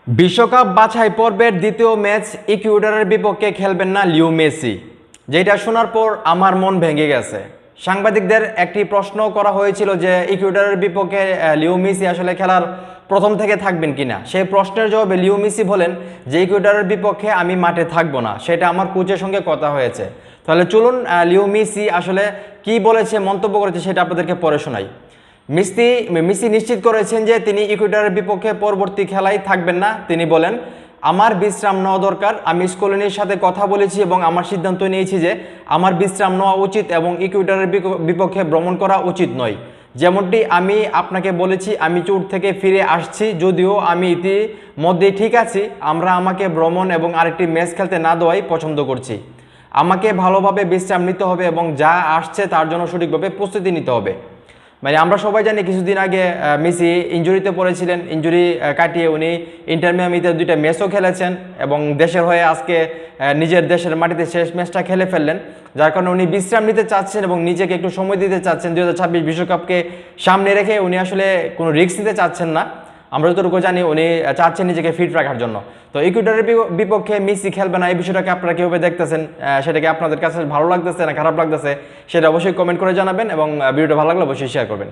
বিশ্বকাপ বাছাই পর্বের দ্বিতীয় ম্যাচ ইকুয়েডরের বিপক্ষে খেলবেন না লিও মেসি, যেটা শোনার পর আমার মন ভেঙে গেছে। সাংবাদিকদের একটি প্রশ্ন করা হয়েছিল যে ইকুয়েডরের বিপক্ষে লিও মেসি আসলে খেলার প্রথম থেকে থাকবেন কিনা। সেই প্রশ্নের জবাবে লিও মেসি বলেন যে ইকুয়েডরের বিপক্ষে আমি মাঠে থাকবো না, সেটা আমার কোচের সঙ্গে কথা হয়েছে। তাহলে চলুন লিও মেসি আসলে কি বলেছে, মন্তব্য করেছে, সেটা আপনাদেরকে পরে শোনাই। মেসি নিশ্চিত করেছেন যে তিনি ইকুয়েডরের বিপক্ষে পরবর্তী খেলায় থাকবেন না। তিনি বলেন, আমার বিশ্রাম নেওয়া দরকার। আমি স্কলোনির সাথে কথা বলেছি এবং আমার সিদ্ধান্ত নিয়েছি যে আমার বিশ্রাম নেওয়া উচিত এবং ইকুয়েডরের বিপক্ষে ভ্রমণ করা উচিত নয়। যেমনটি আমি আপনাকে বলেছি, আমি চোট থেকে ফিরে আসছি, যদিও আমি ইতিমধ্যেই ঠিক আছি। আমাকে ভ্রমণ এবং আরেকটি ম্যাচ খেলতে না দেওয়াই পছন্দ করছি। আমাকে ভালোভাবে বিশ্রাম নিতে হবে এবং যা আসছে তার জন্য সঠিকভাবে প্রস্তুতি নিতে হবে। মানে আমরা সবাই জানি কিছুদিন আগে মেসি ইনজুরিতে পড়েছিলেন। ইনজুরি কাটিয়ে উনি ইন্টার মিয়ামিতে 2টা ম্যাচও খেলেছেন এবং দেশের হয়ে আজকে নিজের দেশের মাটিতে শেষ ম্যাচটা খেলে ফেললেন, যার কারণে উনি বিশ্রাম নিতে চাচ্ছেন এবং নিজেকে একটু সময় দিতে চাচ্ছেন। 2026 বিশ্বকাপকে সামনে রেখে উনি আসলে কোনো রিস্ক নিতে চাচ্ছেন না। আমরা যতটুকু জানি উনি চাচ্ছেন নিজেকে ফিট রাখার জন্য। তো ইকুয়েডরের বিপক্ষে মেসি খেলবে না, এই বিষয়টাকে আপনারা কীভাবে দেখতেছেন? সেটাকে আপনাদের কাছে ভালো লাগতেছে না খারাপ লাগতেছে, সেটা অবশ্যই কমেন্ট করে জানাবেন এবং ভিডিওটা ভালো লাগলে অবশ্যই শেয়ার করবেন।